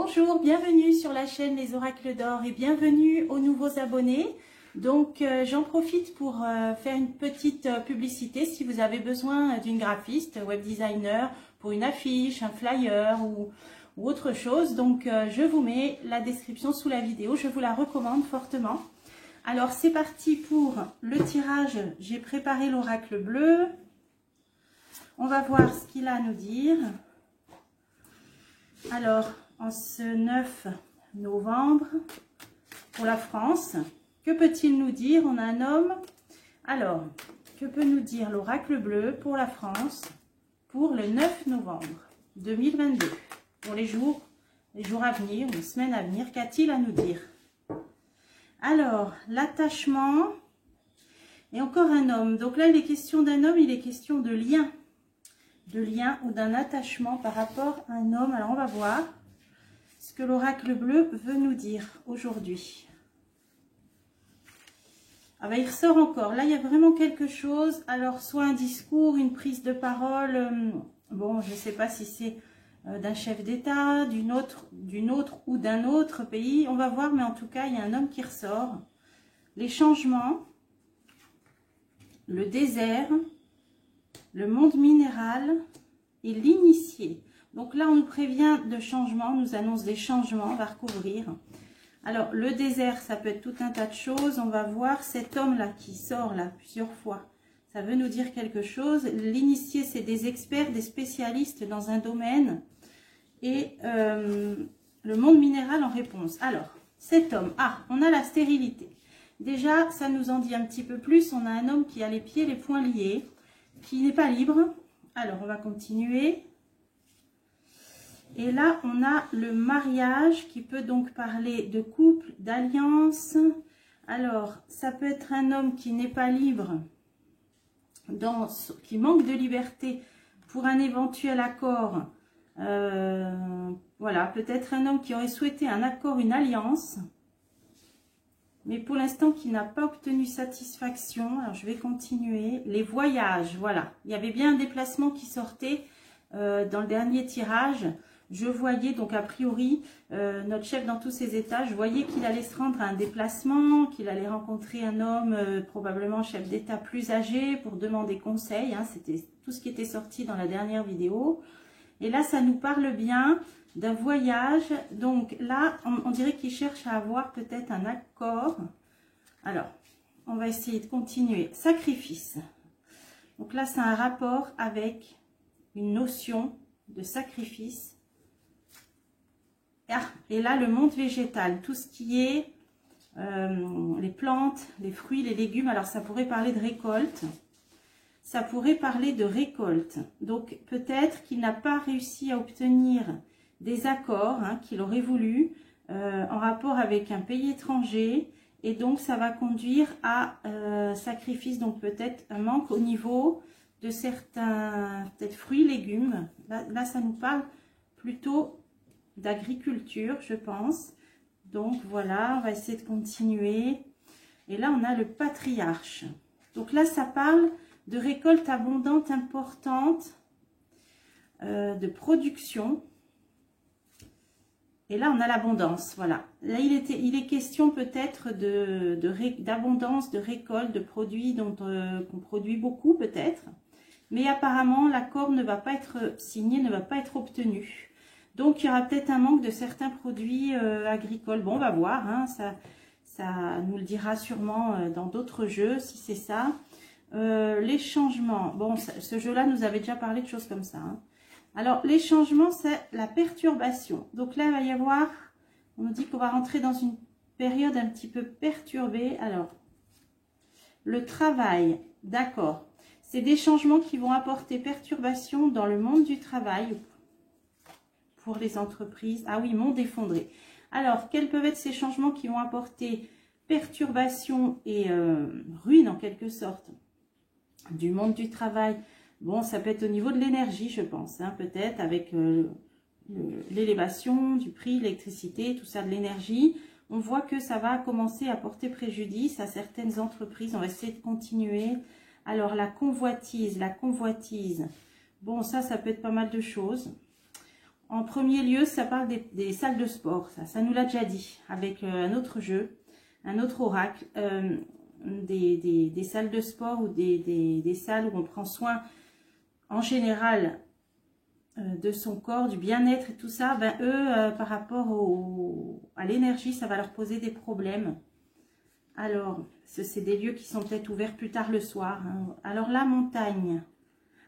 Bonjour, bienvenue sur la chaîne Les Oracles d'Or et bienvenue aux nouveaux abonnés. Donc j'en profite pour faire une petite publicité si vous avez besoin d'une graphiste, web designer pour une affiche, un flyer ou autre chose. Donc je vous mets la description sous la vidéo, je vous la recommande fortement. Alors c'est parti pour le tirage. J'ai préparé l'oracle bleu. On va voir ce qu'il a à nous dire. Alors, en ce 9 novembre, pour la France, que peut-il nous dire? On a un homme. Alors, que peut nous dire l'oracle bleu pour la France pour le 9 novembre 2022? Pour les jours à venir, les semaines à venir, qu'a-t-il à nous dire? Alors, l'attachement et encore un homme. Donc là, il est question d'un homme, il est question de lien ou d'un attachement par rapport à un homme. Alors, on va voir ce que l'oracle bleu veut nous dire aujourd'hui. Ah ben, il ressort encore. Là, il y a vraiment quelque chose. Alors, soit un discours, une prise de parole. Bon, je ne sais pas si c'est d'un chef d'État, d'une autre ou d'un autre pays. On va voir, mais en tout cas, il y a un homme qui ressort. Les changements, le désert, le monde minéral et l'initié. Donc là, on nous prévient de changements, on nous annonce des changements, on va recouvrir. Alors, le désert, ça peut être tout un tas de choses. On va voir cet homme-là qui sort là plusieurs fois. Ça veut nous dire quelque chose. L'initié, c'est des experts, des spécialistes dans un domaine. Et le monde minéral en réponse. Alors, cet homme, on a la stérilité. Déjà, ça nous en dit un petit peu plus. On a un homme qui a les pieds, les poings liés, qui n'est pas libre. Alors, on va continuer. Et là, on a le mariage qui peut donc parler de couple, d'alliance. Alors, ça peut être un homme qui n'est pas libre, qui manque de liberté pour un éventuel accord. Voilà, peut-être un homme qui aurait souhaité un accord, une alliance, mais pour l'instant qui n'a pas obtenu satisfaction. Alors, je vais continuer. Les voyages, voilà. Il y avait bien un déplacement qui sortait dans le dernier tirage. Je voyais donc a priori notre chef dans tous ses états, je voyais qu'il allait se rendre à un déplacement, qu'il allait rencontrer un homme, probablement chef d'état plus âgé, pour demander conseil. Hein, c'était tout ce qui était sorti dans la dernière vidéo. Et là, ça nous parle bien d'un voyage. Donc là, on dirait qu'il cherche à avoir peut-être un accord. Alors, on va essayer de continuer. Sacrifice. Donc là, c'est un rapport avec une notion de sacrifice. Et là, le monde végétal, tout ce qui est les plantes, les fruits, les légumes. Alors, ça pourrait parler de récolte. Ça pourrait parler de récolte. Donc, peut-être qu'il n'a pas réussi à obtenir des accords qu'il aurait voulu en rapport avec un pays étranger. Et donc, ça va conduire à sacrifice. Donc, peut-être un manque au niveau de certains peut-être fruits, légumes. Là, ça nous parle plutôt d'agriculture, je pense. Donc voilà, on va essayer de continuer. Et là, on a le patriarche. Donc là, ça parle de récolte abondante, importante, de production. Et là, on a l'abondance. Voilà. Là, il est question peut-être d'abondance, de récolte, de produits qu'on produit beaucoup peut-être. Mais apparemment, l'accord ne va pas être signé, ne va pas être obtenu. Donc, il y aura peut-être un manque de certains produits agricoles. Bon, on va voir. Hein, ça nous le dira sûrement dans d'autres jeux, si c'est ça. Les changements. Bon, ce jeu-là nous avait déjà parlé de choses comme ça. Hein. Alors, les changements, c'est la perturbation. Donc là, il va y avoir... On nous dit qu'on va rentrer dans une période un petit peu perturbée. Alors, le travail, d'accord. C'est des changements qui vont apporter perturbation dans le monde du travail, pour les entreprises. Ah oui, monde effondré. Alors, quels peuvent être ces changements qui vont apporter perturbation et ruine en quelque sorte du monde du travail? Bon, ça peut être au niveau de l'énergie, je pense, hein, peut-être avec l'élévation du prix, l'électricité, tout ça, de l'énergie. On voit que ça va commencer à porter préjudice à certaines entreprises. On va essayer de continuer. Alors, la convoitise. Bon, ça peut être pas mal de choses. En premier lieu, ça parle des salles de sport. Ça nous l'a déjà dit avec un autre jeu, un autre oracle. Des salles de sport ou des salles où on prend soin en général de son corps, du bien-être et tout ça. Ben, eux, par rapport à l'énergie, ça va leur poser des problèmes. Alors, c'est des lieux qui sont peut-être ouverts plus tard le soir. Hein. Alors, la montagne...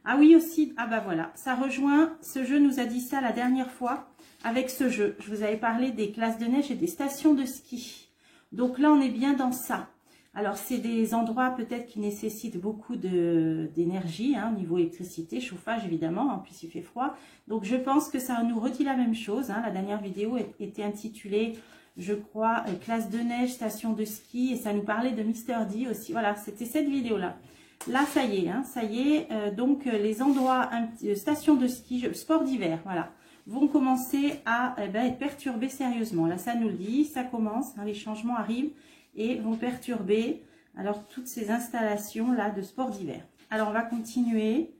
Ah oui aussi, ah bah voilà, ça rejoint, ce jeu nous a dit ça la dernière fois avec ce jeu. Je vous avais parlé des classes de neige et des stations de ski. Donc là, on est bien dans ça. Alors, c'est des endroits peut-être qui nécessitent beaucoup d'énergie, hein, au niveau électricité, chauffage évidemment, en plus il fait froid. Donc, je pense que ça nous redit la même chose. Hein. La dernière vidéo était intitulée, je crois, classe de neige, station de ski, et ça nous parlait de Mister D aussi. Voilà, c'était cette vidéo-là. Là, ça y est, hein, ça y est. Donc, les endroits, stations de ski, sport d'hiver, voilà, vont commencer à être perturbés sérieusement. Là, ça nous le dit, ça commence, hein, les changements arrivent et vont perturber alors toutes ces installations-là de sport d'hiver. Alors, on va continuer.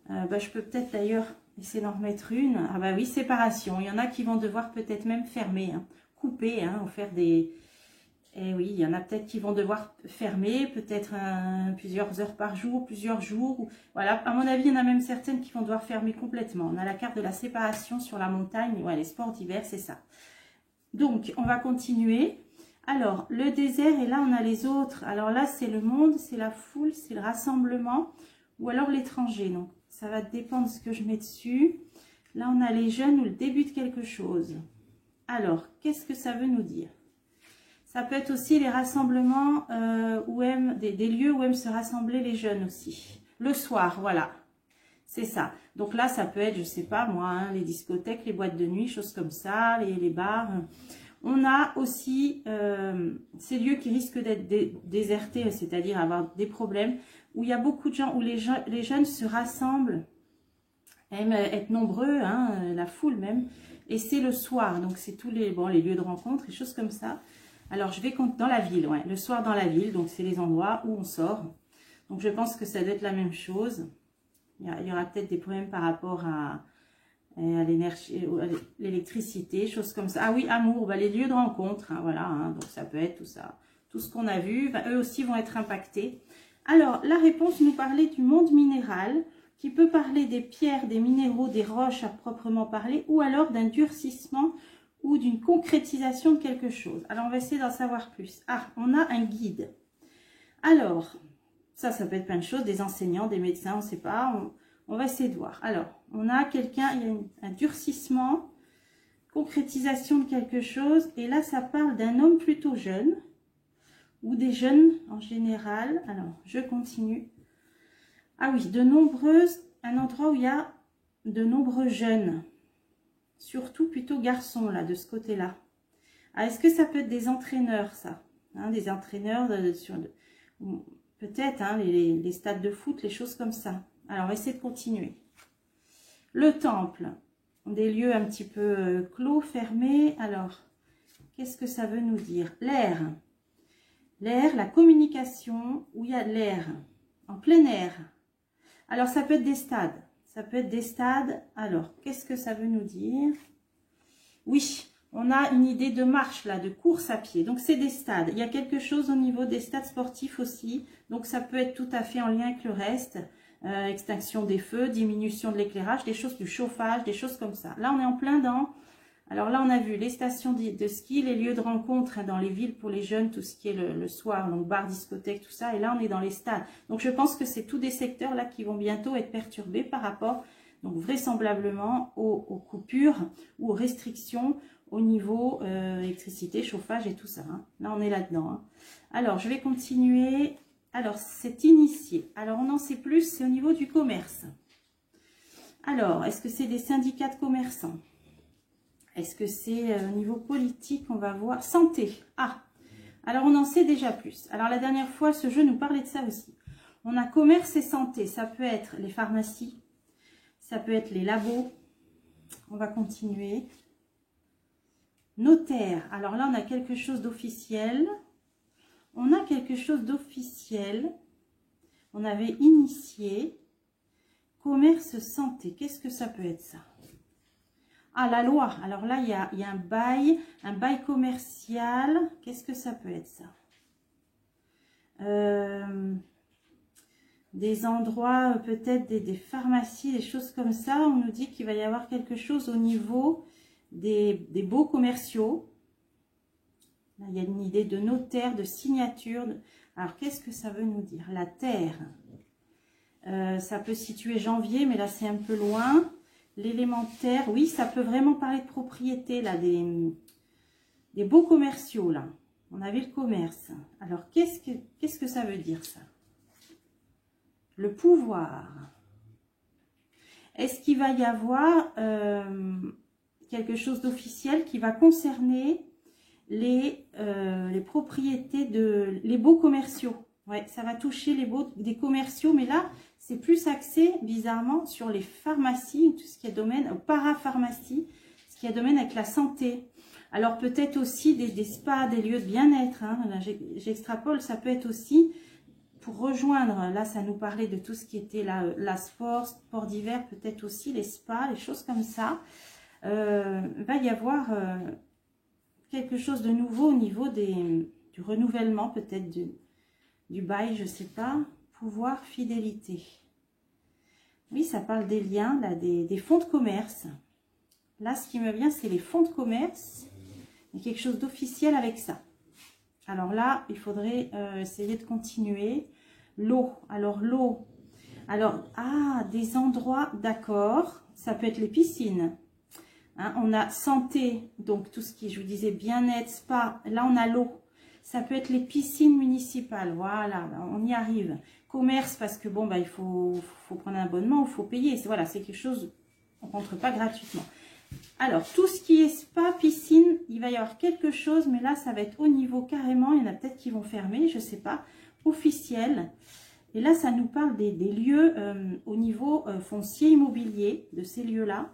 Je peux peut-être d'ailleurs essayer d'en remettre une. Ah bah oui, séparation. Il y en a qui vont devoir peut-être même fermer, hein, couper, hein, ou faire des... Et oui, il y en a peut-être qui vont devoir fermer, peut-être plusieurs heures par jour, plusieurs jours. Voilà, à mon avis, il y en a même certaines qui vont devoir fermer complètement. On a la carte de la séparation sur la montagne. Ouais, les sports d'hiver, c'est ça. Donc, on va continuer. Alors, le désert, et là, on a les autres. Alors là, c'est le monde, c'est la foule, c'est le rassemblement, ou alors l'étranger. Donc, ça va dépendre de ce que je mets dessus. Là, on a les jeunes ou le début de quelque chose. Alors, qu'est-ce que ça veut nous dire? Ça peut être aussi les rassemblements, des lieux où aiment se rassembler les jeunes aussi. Le soir, voilà. C'est ça. Donc là, ça peut être, je sais pas moi, hein, les discothèques, les boîtes de nuit, choses comme ça, les bars. On a aussi ces lieux qui risquent d'être désertés, c'est-à-dire avoir des problèmes, où il y a beaucoup de gens, où les jeunes se rassemblent, aiment être nombreux, hein, la foule même. Et c'est le soir, donc c'est tous les lieux de rencontre, et choses comme ça. Alors, je vais dans la ville, ouais, le soir dans la ville, donc c'est les endroits où on sort. Donc, je pense que ça doit être la même chose. Il y aura peut-être des problèmes par rapport à l'énergie, à l'électricité, choses comme ça. Ah oui, amour, les lieux de rencontre, hein, voilà, hein, donc ça peut être tout ça. Tout ce qu'on a vu, eux aussi vont être impactés. Alors, la réponse nous parlait du monde minéral, qui peut parler des pierres, des minéraux, des roches à proprement parler, ou alors d'un durcissement ou d'une concrétisation de quelque chose. Alors, on va essayer d'en savoir plus. Ah, on a un guide. Alors, ça peut être plein de choses, des enseignants, des médecins, on ne sait pas. On va essayer de voir. Alors, on a quelqu'un, il y a un durcissement, concrétisation de quelque chose. Et là, ça parle d'un homme plutôt jeune, ou des jeunes en général. Alors, je continue. Ah oui, un endroit où il y a de nombreux jeunes. Surtout plutôt garçons, là, de ce côté-là. Ah, est-ce que ça peut être des entraîneurs, ça, hein, des entraîneurs peut-être, hein, les stades de foot, les choses comme ça. Alors, on va essayer de continuer. Le temple, des lieux un petit peu clos, fermés. Alors, qu'est-ce que ça veut nous dire? L'air. L'air, la communication, où il y a de l'air, en plein air. Alors, ça peut être des stades. Ça peut être des stades. Alors, qu'est-ce que ça veut nous dire? Oui, on a une idée de marche, là, de course à pied. Donc, c'est des stades. Il y a quelque chose au niveau des stades sportifs aussi. Donc, ça peut être tout à fait en lien avec le reste. Extinction des feux, diminution de l'éclairage, des choses du chauffage, des choses comme ça. Là, on est en plein dans... Alors là, on a vu les stations de ski, les lieux de rencontre, hein, dans les villes pour les jeunes, tout ce qui est le soir, donc bar, discothèque, tout ça. Et là, on est dans les stades. Donc, je pense que c'est tous des secteurs là qui vont bientôt être perturbés par rapport, donc vraisemblablement, aux coupures ou aux restrictions au niveau électricité, chauffage et tout ça. Hein. Là, on est là-dedans. Hein. Alors, je vais continuer. Alors, c'est initié. Alors, on en sait plus, c'est au niveau du commerce. Alors, est-ce que c'est des syndicats de commerçants? Est-ce que c'est au niveau politique? On va voir. Santé. Ah, alors on en sait déjà plus. Alors la dernière fois, ce jeu nous parlait de ça aussi. On a commerce et santé. Ça peut être les pharmacies. Ça peut être les labos. On va continuer. Notaire. Alors là, on a quelque chose d'officiel. On a quelque chose d'officiel. On avait initié. Commerce, santé. Qu'est-ce que ça peut être ça? Ah, la loi. Alors là, il y a un bail commercial. Qu'est-ce que ça peut être, ça? Des endroits, peut-être des pharmacies, des choses comme ça. On nous dit qu'il va y avoir quelque chose au niveau des baux commerciaux. Là, il y a une idée de notaire, de signature. Alors, qu'est-ce que ça veut nous dire? La terre. Ça peut situer janvier, mais là, c'est un peu loin. L'élémentaire, oui, ça peut vraiment parler de propriété, là, des baux commerciaux, là. On avait le commerce. Alors, qu'est-ce que ça veut dire, ça? Le pouvoir. Est-ce qu'il va y avoir quelque chose d'officiel qui va concerner les propriétés les baux commerciaux? Ouais, ça va toucher les baux des commerciaux, mais là, c'est plus axé, bizarrement, sur les pharmacies, tout ce qui est domaine, parapharmacie, ce qui est domaine avec la santé. Alors, peut-être aussi des spas, des lieux de bien-être. Hein. Là, j'extrapole, ça peut être aussi pour rejoindre, là, ça nous parlait de tout ce qui était la sport d'hiver, peut-être aussi les spas, les choses comme ça. Va y avoir quelque chose de nouveau au niveau du renouvellement, peut-être du bail, je ne sais pas. Pouvoir, fidélité. Oui, ça parle des liens, là, des fonds de commerce. Là, ce qui me vient, c'est les fonds de commerce. Il y a quelque chose d'officiel avec ça. Alors là, il faudrait essayer de continuer. L'eau. Alors, l'eau. Alors, des endroits, d'accord. Ça peut être les piscines. Hein, on a santé, donc tout ce qui, je vous disais, bien-être, spa. Là, on a l'eau. Ça peut être les piscines municipales. Voilà, on y arrive. Commerce, parce que bon, bah, il faut prendre un abonnement, il faut payer. Voilà, c'est quelque chose, on ne rentre pas gratuitement. Alors, tout ce qui est spa, piscine, il va y avoir quelque chose, mais là, ça va être au niveau carrément. Il y en a peut-être qui vont fermer, je ne sais pas, officiel. Et là, ça nous parle des lieux au niveau foncier immobilier, de ces lieux-là.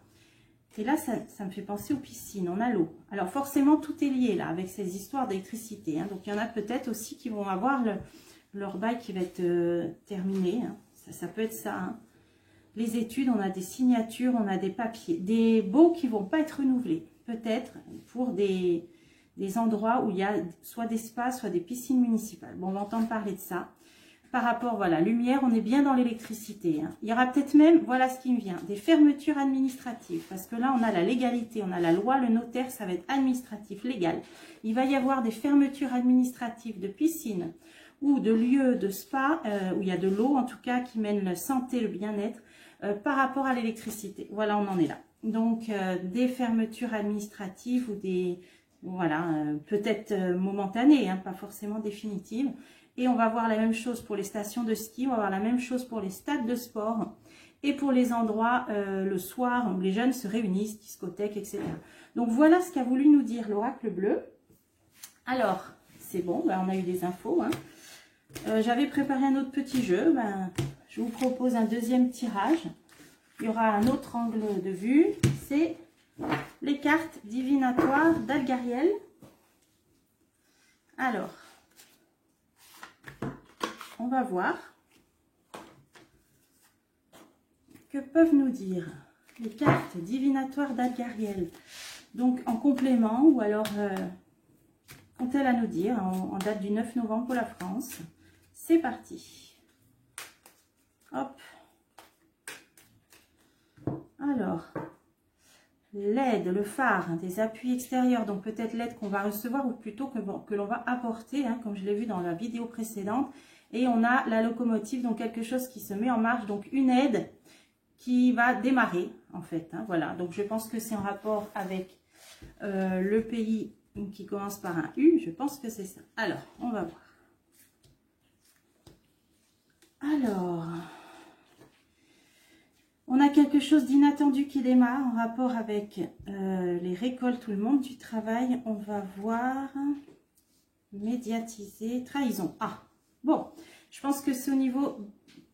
Et là, ça me fait penser aux piscines, on a l'eau. Alors forcément, tout est lié là, avec ces histoires d'électricité. Hein. Donc il y en a peut-être aussi qui vont avoir leur bail qui va être terminé. Hein. Ça peut être ça. Hein. Les études, on a des signatures, on a des papiers. Des baux qui ne vont pas être renouvelés. Peut-être pour des endroits où il y a soit des spas, soit des piscines municipales. Bon, on va entendre parler de ça. Par rapport, voilà, lumière, on est bien dans l'électricité. Hein. Il y aura peut-être même, voilà ce qui me vient, des fermetures administratives. Parce que là, on a la légalité, on a la loi, le notaire, ça va être administratif, légal. Il va y avoir des fermetures administratives de piscines ou de lieux de spa, où il y a de l'eau, en tout cas, qui mène la santé, le bien-être, par rapport à l'électricité. Voilà, on en est là. Donc, des fermetures administratives ou des, voilà, peut-être momentanées, hein, pas forcément définitives. Et on va voir la même chose pour les stations de ski, on va voir la même chose pour les stades de sport et pour les endroits le soir où les jeunes se réunissent, discothèques, etc. Donc voilà ce qu'a voulu nous dire l'oracle bleu. Alors, c'est bon, ben, on a eu des infos. Hein. J'avais préparé un autre petit jeu, ben, je vous propose un deuxième tirage. Il y aura un autre angle de vue, c'est les cartes divinatoires d'Algariel. Alors, on va voir que peuvent nous dire les cartes divinatoires d'Algariel. Donc en complément ou alors qu'ont-elles à nous dire en date du 9 novembre pour la France. C'est parti. Hop. Alors, l'aide, le phare, hein, des appuis extérieurs, donc peut-être l'aide qu'on va recevoir ou plutôt que l'on va apporter, hein, comme je l'ai vu dans la vidéo précédente. Et on a la locomotive, donc quelque chose qui se met en marche, donc une aide qui va démarrer, en fait. Hein, voilà, donc je pense que c'est en rapport avec le pays qui commence par un U, je pense que c'est ça. Alors, on va voir. Alors, on a quelque chose d'inattendu qui démarre en rapport avec les récoltes ou le monde du travail. On va voir médiatiser, trahison. Ah, bon, je pense que c'est au niveau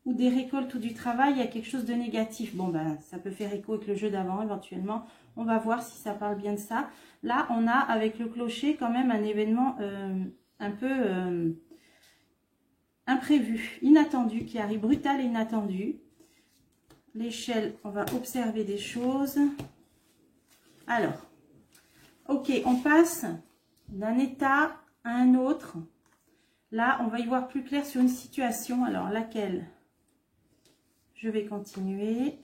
ou des récoltes ou du travail, il y a quelque chose de négatif. Bon, ben, ça peut faire écho avec le jeu d'avant, éventuellement. On va voir si ça parle bien de ça. Là, on a, avec le clocher, quand même un événement un peu imprévu, inattendu, qui arrive, brutal et inattendu. L'échelle, on va observer des choses. Alors, ok, on passe d'un état à un autre. Là, on va y voir plus clair sur une situation. Alors, laquelle? Je vais continuer.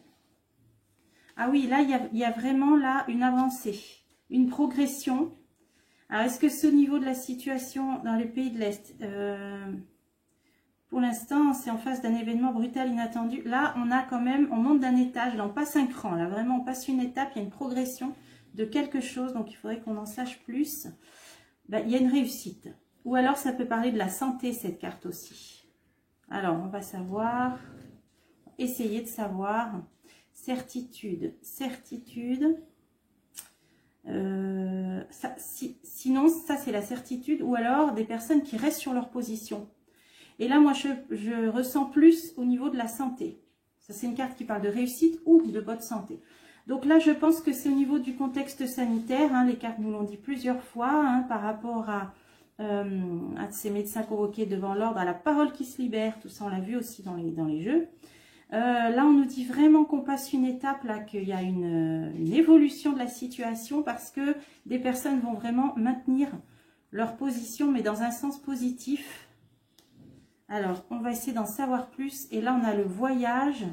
Ah oui, là, il y a vraiment là une avancée, une progression. Alors, est-ce que c'est au niveau de la situation dans les pays de l'Est? Pour l'instant, c'est en face d'un événement brutal, inattendu. Là, on a quand même, on monte d'un étage, là, on passe un cran. Là, vraiment, on passe une étape, il y a une progression de quelque chose. Donc, il faudrait qu'on en sache plus. Ben, il y a une réussite. Ou alors, ça peut parler de la santé, cette carte aussi. Alors, on va savoir, essayer de savoir. Certitude, certitude. Sinon, ça, c'est la certitude. Ou alors, des personnes qui restent sur leur position. Et là, moi, je ressens plus au niveau de la santé. Ça, c'est une carte qui parle de réussite ou de bonne santé. Donc là, je pense que c'est au niveau du contexte sanitaire. Hein, les cartes nous l'ont dit plusieurs fois hein, par rapport à ces médecins convoqués devant l'ordre, à la parole qui se libère. Tout ça, on l'a vu aussi dans les jeux. Là, on nous dit vraiment qu'on passe une étape, là, qu'il y a une évolution de la situation parce que des personnes vont vraiment maintenir leur position, mais dans un sens positif. Alors, on va essayer d'en savoir plus. Et là, on a le voyage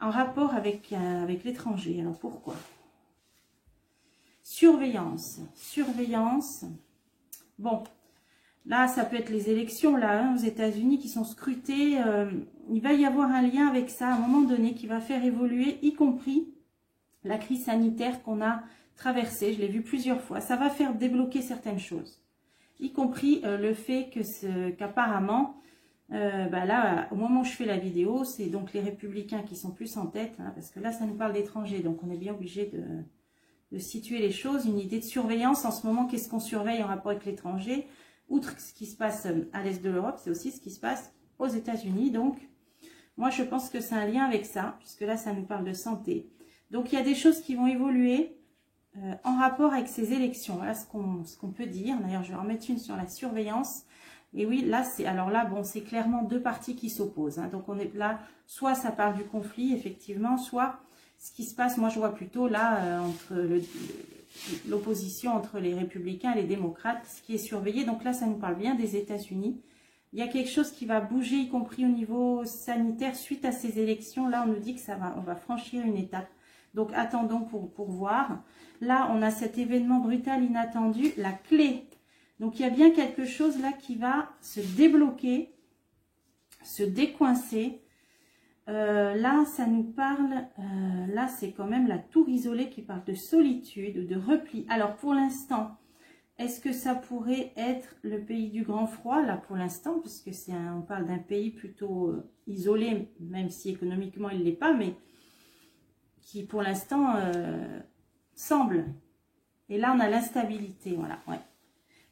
en rapport avec l'étranger. Alors, pourquoi? Surveillance. Surveillance. Bon, là, ça peut être les élections là, hein, aux États-Unis qui sont scrutées. Il va y avoir un lien avec ça à un moment donné qui va faire évoluer, y compris la crise sanitaire qu'on a traversée. Je l'ai vu plusieurs fois. Ça va faire débloquer certaines choses, y compris le fait qu'apparemment... là, au moment où je fais la vidéo, c'est donc les républicains qui sont plus en tête, hein, parce que là, ça nous parle d'étrangers, donc on est bien obligé de situer les choses. Une idée de surveillance, en ce moment, qu'est-ce qu'on surveille en rapport avec l'étranger? Outre ce qui se passe à l'est de l'Europe, c'est aussi ce qui se passe aux États-Unis. Donc, moi, je pense que c'est un lien avec ça, puisque là, ça nous parle de santé. Donc, il y a des choses qui vont évoluer en rapport avec ces élections. Voilà ce qu'on peut dire. D'ailleurs, je vais en mettre une sur la surveillance. Et oui, là, c'est clairement deux parties qui s'opposent. Hein. Donc, on est là, soit ça parle du conflit, effectivement, soit ce qui se passe, moi, je vois plutôt là, entre l'opposition entre les républicains et les démocrates, ce qui est surveillé. Donc là, ça nous parle bien des États-Unis. Il y a quelque chose qui va bouger, y compris au niveau sanitaire, suite à ces élections. Là, on nous dit que on va franchir une étape. Donc, attendons pour voir. Là, on a cet événement brutal, inattendu, la clé. Donc, il y a bien quelque chose là qui va se débloquer, se décoincer. Là, ça nous parle, là, c'est quand même la tour isolée qui parle de solitude, de repli. Alors, pour l'instant, est-ce que ça pourrait être le pays du grand froid, là, pour l'instant, puisque on parle d'un pays plutôt isolé, même si économiquement, il ne l'est pas, mais qui, pour l'instant, semble. Et là, on a l'instabilité, voilà, ouais.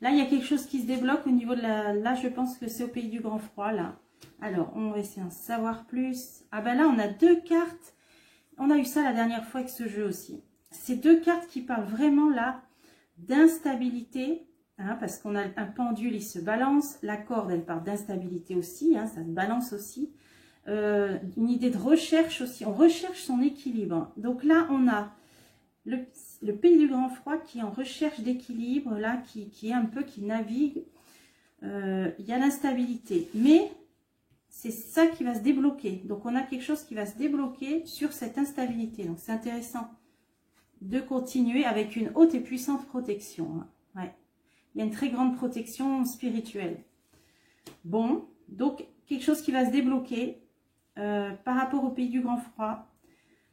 Là, il y a quelque chose qui se débloque au niveau de la... Là, je pense que c'est au pays du grand froid, là. Alors, on va essayer d'en savoir plus. Ah ben là, on a deux cartes. On a eu ça la dernière fois avec ce jeu aussi. Ces deux cartes qui parlent vraiment, là, d'instabilité. Hein, parce qu'on a un pendule, il se balance. La corde, elle parle d'instabilité aussi. Hein, ça se balance aussi. Une idée de recherche aussi. On recherche son équilibre. Donc là, on a... Le pays du grand froid qui est en recherche d'équilibre, là, qui est un peu, qui navigue. Il y a l'instabilité. Mais c'est ça qui va se débloquer. Donc, on a quelque chose qui va se débloquer sur cette instabilité. Donc, c'est intéressant de continuer avec une haute et puissante protection. Ouais. Il y a une très grande protection spirituelle. Bon, donc, quelque chose qui va se débloquer par rapport au pays du grand froid.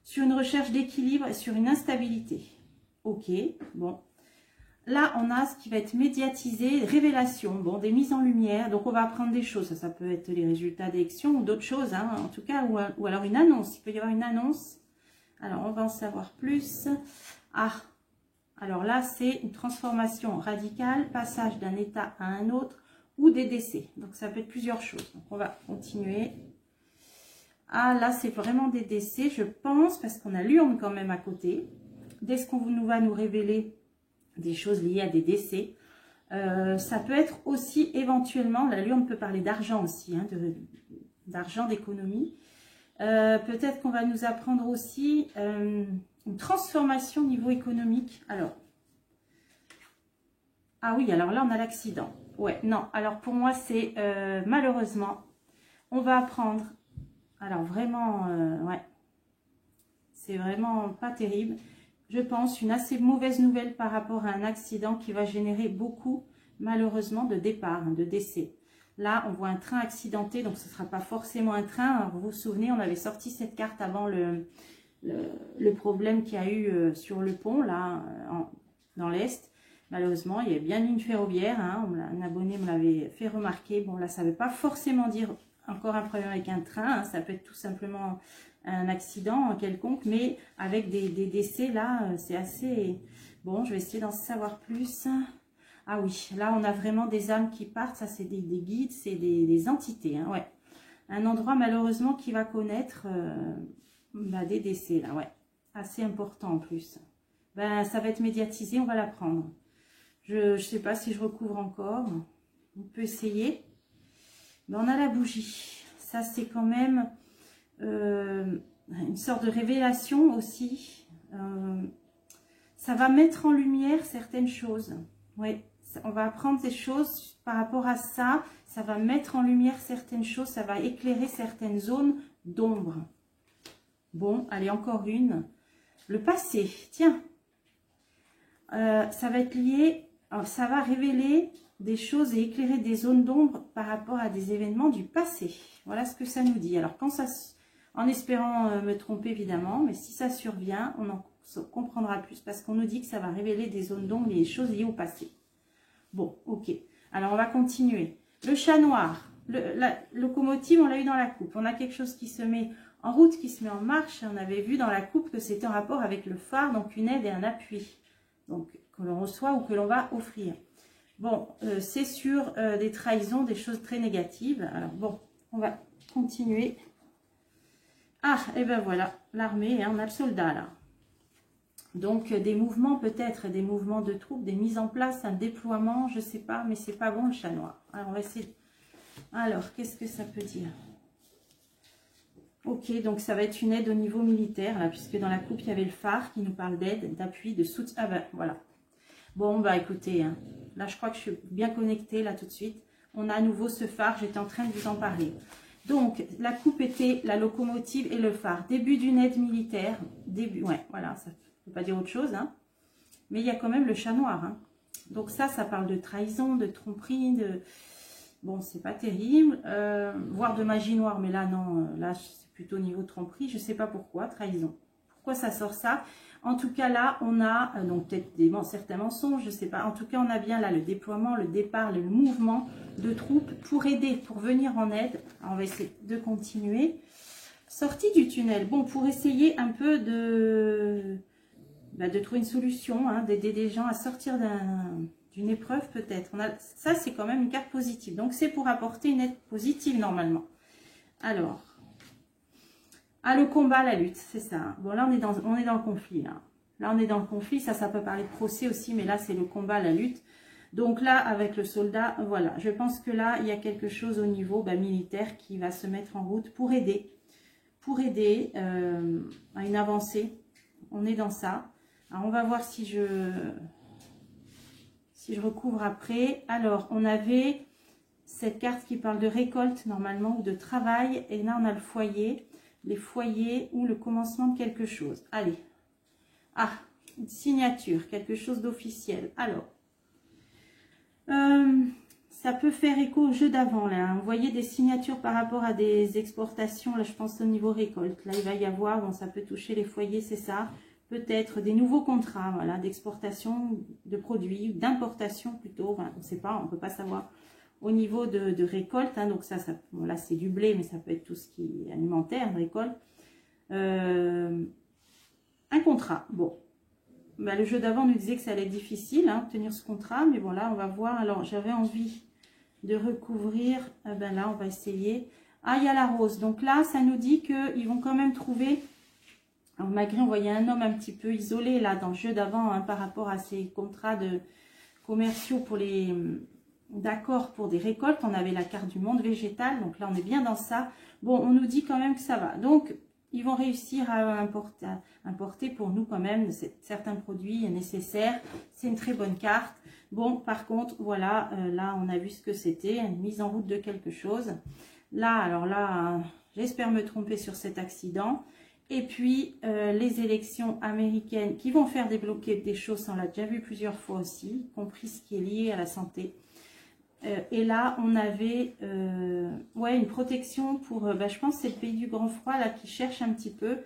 Sur une recherche d'équilibre et sur une instabilité. Ok, bon. Là, on a ce qui va être médiatisé, révélation, bon, des mises en lumière. Donc, on va apprendre des choses. Ça peut être les résultats d'élections ou d'autres choses, hein, en tout cas, ou alors une annonce. Il peut y avoir une annonce. Alors, on va en savoir plus. Ah, alors là, c'est une transformation radicale, passage d'un état à un autre ou des décès. Donc, ça peut être plusieurs choses. Donc, on va continuer. Ah, là, c'est vraiment des décès, je pense, parce qu'on a l'urne quand même à côté. Dès qu'on va nous révéler des choses liées à des décès, ça peut être aussi éventuellement, la l'urne peut parler d'argent aussi, hein, d'argent, d'économie. Peut-être qu'on va nous apprendre aussi une transformation au niveau économique. Alors, ah oui, alors là, on a l'accident. Ouais, non, alors pour moi, c'est malheureusement, on va apprendre. Alors vraiment, ouais, c'est vraiment pas terrible. Je pense une assez mauvaise nouvelle par rapport à un accident qui va générer beaucoup, malheureusement, de départs, de décès. Là, on voit un train accidenté, donc ce ne sera pas forcément un train. Alors, vous vous souvenez, on avait sorti cette carte avant le problème qu'il y a eu sur le pont, là, dans l'Est. Malheureusement, il y a bien une ferroviaire, hein, un abonné me l'avait fait remarquer. Bon, là, ça ne veut pas forcément dire encore un problème avec un train, hein, ça peut être tout simplement un accident quelconque, mais avec des décès, là, c'est assez... Bon, je vais essayer d'en savoir plus. Ah oui, là, on a vraiment des âmes qui partent, ça, c'est des guides, c'est des entités, hein, ouais. Un endroit, malheureusement, qui va connaître des décès, là, ouais. Assez important, en plus. Ben, ça va être médiatisé, on va l'apprendre. Je ne sais pas si je recouvre encore. On peut essayer. Ben, on a la bougie. Ça, c'est quand même une sorte de révélation aussi. Ça va mettre en lumière certaines choses. Oui, on va apprendre des choses par rapport à ça. Ça va mettre en lumière certaines choses. Ça va éclairer certaines zones d'ombre. Bon, allez, encore une. Le passé. Tiens. Ça va être lié... Alors, ça va révéler des choses et éclairer des zones d'ombre par rapport à des événements du passé. Voilà ce que ça nous dit. Alors, quand ça, en espérant me tromper évidemment, mais si ça survient, on en comprendra plus parce qu'on nous dit que ça va révéler des zones d'ombre et des choses liées au passé. Bon, ok. Alors, on va continuer. Le chat noir, la locomotive, on l'a eu dans la coupe. On a quelque chose qui se met en route, qui se met en marche. On avait vu dans la coupe que c'était en rapport avec le phare, donc une aide et un appui. Donc, que l'on reçoit ou que l'on va offrir. Bon, c'est sur des trahisons, des choses très négatives. Alors bon, on va continuer. Ah, et ben voilà, l'armée, hein, on a le soldat là. Donc des mouvements peut-être, des mouvements de troupes, des mises en place, un déploiement, je sais pas, mais c'est pas bon le chat noir. Alors on va essayer. Alors, qu'est-ce que ça peut dire? Ok, donc ça va être une aide au niveau militaire, là, puisque dans la coupe, il y avait le phare qui nous parle d'aide, d'appui, de soutien. Ah ben, voilà. Bon, bah écoutez, hein, là je crois que je suis bien connectée là tout de suite. On a à nouveau ce phare, j'étais en train de vous en parler. Donc, la coupe était la locomotive et le phare. Début d'une aide militaire. Début, ouais, voilà, ça ne peut pas dire autre chose. Hein. Mais il y a quand même le chat noir. Hein. Donc ça parle de trahison, de tromperie, de... Bon, c'est pas terrible. Voire de magie noire, mais là, non, là, c'est plutôt niveau tromperie. Je ne sais pas pourquoi, trahison. Pourquoi ça sort ça? En tout cas, là, on a, donc peut-être certains mensonges, je ne sais pas. En tout cas, on a bien là le déploiement, le départ, le mouvement de troupes pour aider, pour venir en aide. Alors, on va essayer de continuer. Sortie du tunnel. Bon, pour essayer un peu de trouver une solution, hein, d'aider des gens à sortir d'une épreuve peut-être. Ça, c'est quand même une carte positive. Donc, c'est pour apporter une aide positive normalement. Alors... Ah, le combat, la lutte, c'est ça. Bon, là, on est dans le conflit. Là, on est dans le conflit. Ça peut parler de procès aussi, mais là, c'est le combat, la lutte. Donc là, avec le soldat, voilà. Je pense que là, il y a quelque chose au niveau militaire qui va se mettre en route pour aider à une avancée. On est dans ça. Alors, on va voir si je recouvre après. Alors, on avait cette carte qui parle de récolte, normalement, ou de travail. Et là, on a le foyer. Les foyers ou le commencement de quelque chose. Allez. Ah, une signature, quelque chose d'officiel. Alors, ça peut faire écho au jeu d'avant, là. Vous voyez des signatures par rapport à des exportations, là, je pense au niveau récolte. Là, il va y avoir, bon, ça peut toucher les foyers, c'est ça. Peut-être des nouveaux contrats, voilà, d'exportation de produits, d'importation plutôt. Voilà, on ne sait pas, on ne peut pas savoir. Au niveau de récolte, hein, donc bon, là c'est du blé, mais ça peut être tout ce qui est alimentaire, récolte. Un contrat, bon. Bah, le jeu d'avant nous disait que ça allait être difficile, hein, obtenir ce contrat, mais bon là on va voir. Alors j'avais envie de recouvrir, ben là on va essayer. Ah, il y a la rose, donc là ça nous dit qu'ils vont quand même trouver... Alors malgré, on voyait un homme un petit peu isolé là dans le jeu d'avant, hein, par rapport à ces contrats commerciaux pour les... D'accord, pour des récoltes, on avait la carte du monde végétal, donc là on est bien dans ça. Bon, on nous dit quand même que ça va. Donc, ils vont réussir à importer pour nous quand même certains produits nécessaires. C'est une très bonne carte. Bon, par contre, voilà, là, on a vu ce que c'était, une mise en route de quelque chose. Là, alors là, j'espère me tromper sur cet accident. Et puis, les élections américaines qui vont faire débloquer des choses, on l'a déjà vu plusieurs fois aussi, y compris ce qui est lié à la santé. Et là, on avait ouais, une protection pour, je pense que c'est le pays du grand froid là qui cherche un petit peu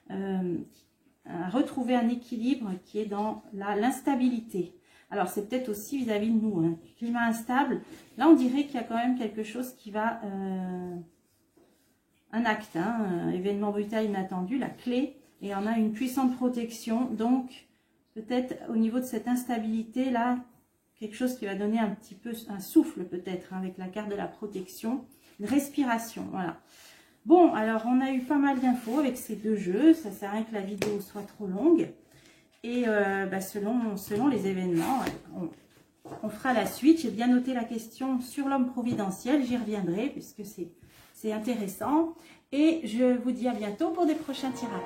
à retrouver un équilibre qui est dans l'instabilité. Alors, c'est peut-être aussi vis-à-vis de nous, hein, climat instable. Là, on dirait qu'il y a quand même quelque chose qui va... un acte, hein, événement brutal inattendu, la clé. Et on a une puissante protection. Donc, peut-être au niveau de cette instabilité, là, quelque chose qui va donner un petit peu un souffle peut-être, hein, avec la carte de la protection. Une respiration, voilà. Bon, alors, on a eu pas mal d'infos avec ces deux jeux. Ça sert à rien que la vidéo soit trop longue. Et selon les événements, on fera la suite. J'ai bien noté la question sur l'homme providentiel. J'y reviendrai puisque c'est intéressant. Et je vous dis à bientôt pour des prochains tirages.